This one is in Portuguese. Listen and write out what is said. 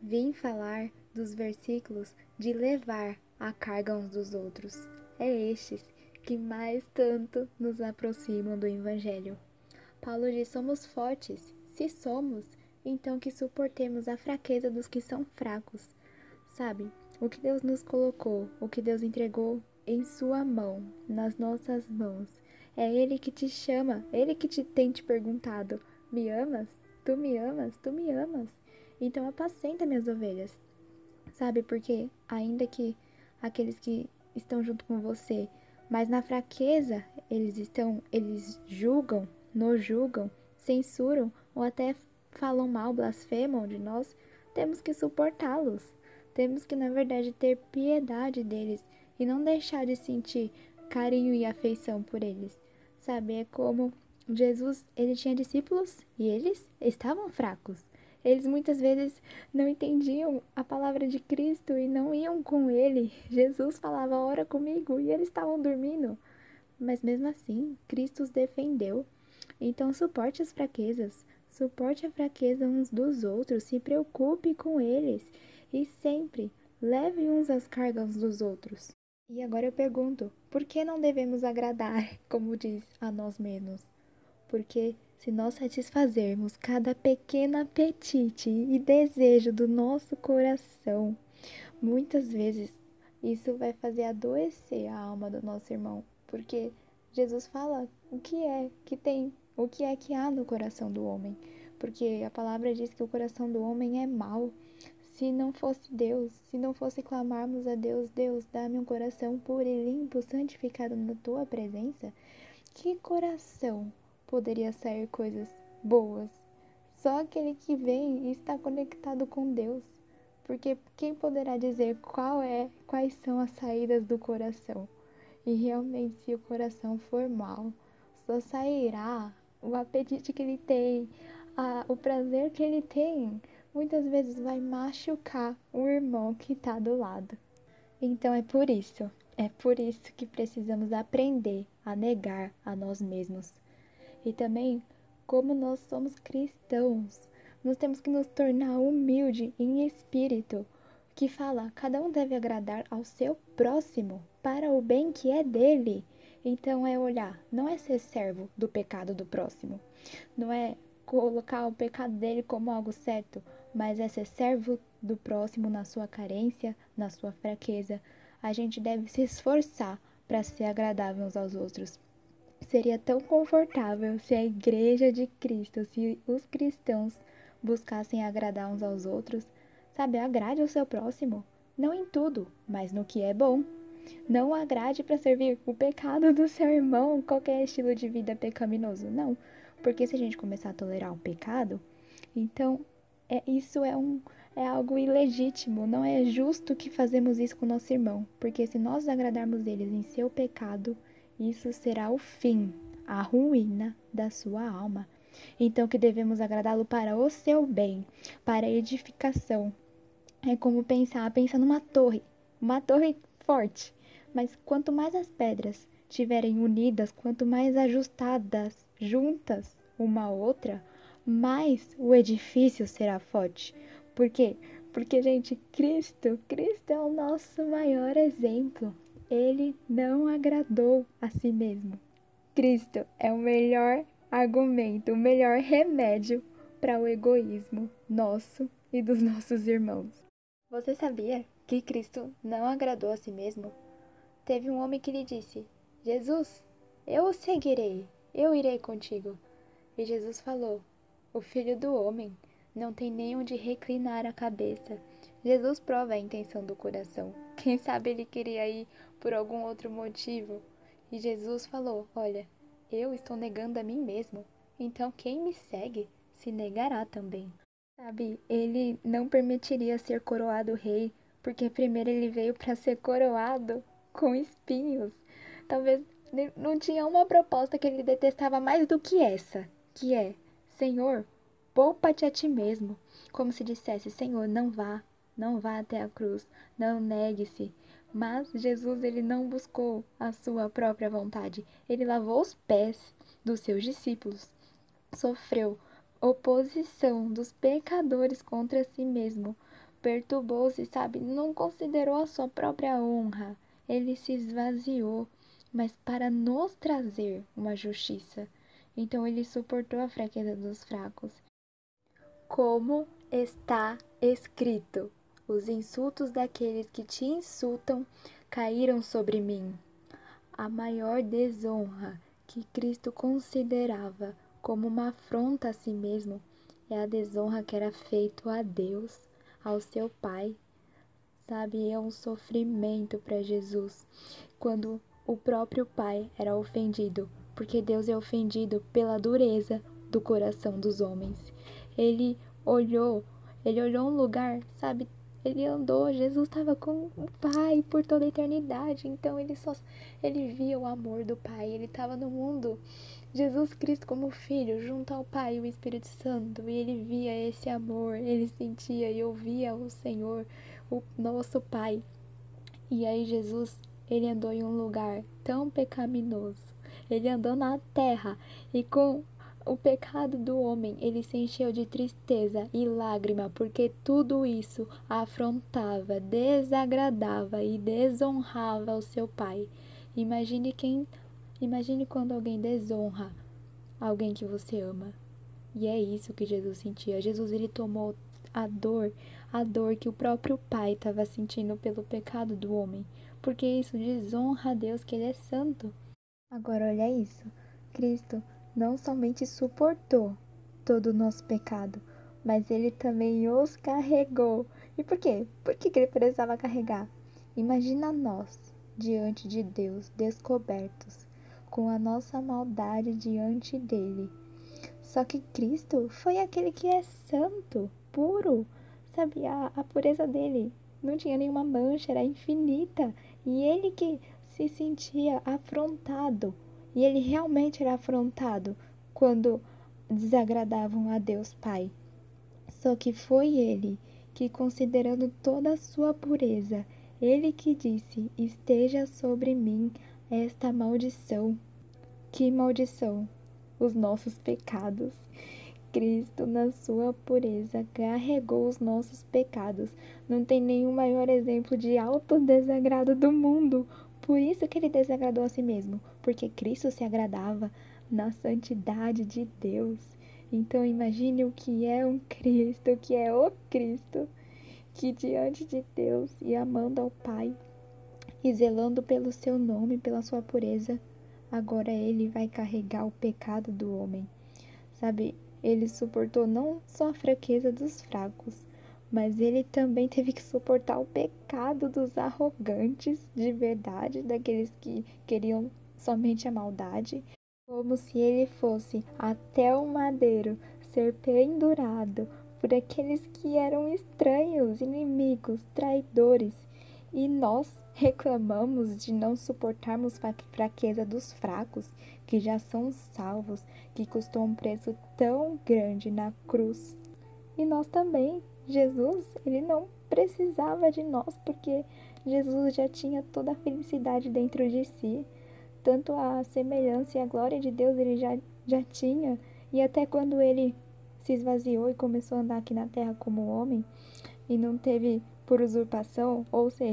vim falar dos versículos de levar a carga uns dos outros. É estes que mais tanto nos aproximam do Evangelho. Paulo diz: somos fortes. Se somos, então que suportemos a fraqueza dos que são fracos. Sabe, o que Deus nos colocou, o que Deus entregou em sua mão, nas nossas mãos. É Ele que te chama, Ele que tem te perguntado: me amas? Tu me amas? Tu me amas? Então apacenta minhas ovelhas. Sabe, porque ainda que aqueles que estão junto com você, mas na fraqueza eles julgam, nos julgam, censuram ou até falam mal, blasfemam de nós, temos que suportá-los. Temos que, na verdade, ter piedade deles e não deixar de sentir carinho e afeição por eles. Sabe, é como Jesus, ele tinha discípulos e eles estavam fracos. Eles muitas vezes não entendiam a palavra de Cristo e não iam com ele. Jesus falava: ora comigo, e eles estavam dormindo. Mas mesmo assim, Cristo os defendeu. Então suporte as fraquezas, suporte a fraqueza uns dos outros, se preocupe com eles e sempre leve uns as cargas dos outros. E agora eu pergunto, por que não devemos agradar, como diz, a nós mesmos? Porque se nós satisfazermos cada pequeno apetite e desejo do nosso coração, muitas vezes isso vai fazer adoecer a alma do nosso irmão, porque Jesus fala o que é que tem, o que é que há no coração do homem, porque a palavra diz que o coração do homem é mau. Se não fosse Deus, se não fosse clamarmos a Deus: Deus, dá-me um coração puro e limpo, santificado na tua presença, que coração poderia sair coisas boas? Só aquele que vem e está conectado com Deus. Porque quem poderá dizer quais são as saídas do coração? E realmente, se o coração for mau, só sairá o apetite que ele tem, o prazer que ele tem. Muitas vezes vai machucar o irmão que está do lado. Então é por isso que precisamos aprender a negar a nós mesmos. E também, como nós somos cristãos, nós temos que nos tornar humilde em espírito, que fala: cada um deve agradar ao seu próximo para o bem que é dele. Então é olhar, não é ser servo do pecado do próximo, não é colocar o pecado dele como algo certo, mas é ser servo do próximo na sua carência, na sua fraqueza. A gente deve se esforçar para ser agradável uns aos outros. Seria tão confortável se a Igreja de Cristo, se os cristãos buscassem agradar uns aos outros. Sabe, agrade o seu próximo, não em tudo, mas no que é bom. Não agrade para servir o pecado do seu irmão, qualquer estilo de vida pecaminoso, não. Porque se a gente começar a tolerar o pecado, então é algo ilegítimo, não é justo que fazemos isso com o nosso irmão. Porque se nós agradarmos eles em seu pecado, isso será o fim, a ruína da sua alma. Então que devemos agradá-lo para o seu bem, para a edificação. É como pensa numa torre, uma torre forte, mas quanto mais as pedras estiverem unidas, quanto mais ajustadas, juntas uma à outra, mais o edifício será forte. Por quê? Porque, gente, Cristo é o nosso maior exemplo. Ele não agradou a si mesmo. Cristo é o melhor argumento, o melhor remédio para o egoísmo nosso e dos nossos irmãos. Você sabia que Cristo não agradou a si mesmo? Teve um homem que lhe disse: Jesus, eu o seguirei, eu irei contigo. E Jesus falou: o filho do homem não tem nem onde reclinar a cabeça. Jesus prova a intenção do coração. Quem sabe ele queria ir por algum outro motivo. E Jesus falou: olha, eu estou negando a mim mesmo, então quem me segue se negará também. Sabe, ele não permitiria ser coroado rei, porque primeiro ele veio para ser coroado com espinhos. Talvez não tinha uma proposta que ele detestava mais do que essa, que é: Senhor, poupa-te a ti mesmo. Como se dissesse: Senhor, não vá até a cruz, não negue-se. Mas Jesus, ele não buscou a sua própria vontade. Ele lavou os pés dos seus discípulos, sofreu oposição dos pecadores contra si mesmo, perturbou-se, sabe? Não considerou a sua própria honra. Ele se esvaziou, mas para nos trazer uma justiça. Então ele suportou a fraqueza dos fracos. Como está escrito: os insultos daqueles que te insultam caíram sobre mim. A maior desonra que Cristo considerava como uma afronta a si mesmo é a desonra que era feita a Deus, ao seu Pai. Sabe, é um sofrimento para Jesus quando o próprio Pai era ofendido, porque Deus é ofendido pela dureza do coração dos homens. Ele olhou, ele olhou um lugar, sabe? Ele andou, Jesus estava com o Pai por toda a eternidade, então ele via o amor do Pai, ele estava no mundo. Jesus Cristo como Filho, junto ao Pai e o Espírito Santo, e ele via esse amor, ele sentia e ouvia o Senhor, o nosso Pai. E aí Jesus, ele andou em um lugar tão pecaminoso, ele andou na terra e com o pecado do homem, ele se encheu de tristeza e lágrima, porque tudo isso afrontava, desagradava e desonrava o seu Pai. Imagine quando alguém desonra alguém que você ama. E é isso que Jesus sentia. Jesus, ele tomou a dor que o próprio Pai estava sentindo pelo pecado do homem, porque isso desonra a Deus, que ele é santo. Agora olha isso. Cristo não somente suportou todo o nosso pecado, mas ele também os carregou. E por quê? Por que ele precisava carregar? Imagina nós diante de Deus, descobertos, com a nossa maldade diante dele. Só que Cristo foi aquele que é santo, puro, sabe? A pureza dele não tinha nenhuma mancha, era infinita. E ele que se sentia afrontado, e ele realmente era afrontado quando desagradavam a Deus Pai. Só que foi ele que, considerando toda a sua pureza, ele que disse: esteja sobre mim esta maldição. Que maldição? Os nossos pecados. Cristo, na sua pureza, carregou os nossos pecados. Não tem nenhum maior exemplo de autodesagrado do mundo. Por isso que ele desagradou a si mesmo, porque Cristo se agradava na santidade de Deus. Então imagine o que é um Cristo, o que é o Cristo, que diante de Deus e amando ao Pai e zelando pelo seu nome, pela sua pureza, agora ele vai carregar o pecado do homem. Sabe, ele suportou não só a fraqueza dos fracos, mas ele também teve que suportar o pecado dos arrogantes de verdade, daqueles que queriam somente a maldade, como se ele fosse até o madeiro ser pendurado por aqueles que eram estranhos, inimigos, traidores. E nós reclamamos de não suportarmos a fraqueza dos fracos, que já são salvos, que custou um preço tão grande na cruz. E nós também, Jesus, ele não precisava de nós, porque Jesus já tinha toda a felicidade dentro de si, tanto a semelhança e a glória de Deus ele já tinha, e até quando ele se esvaziou e começou a andar aqui na terra como homem, e não teve por usurpação, ou seja,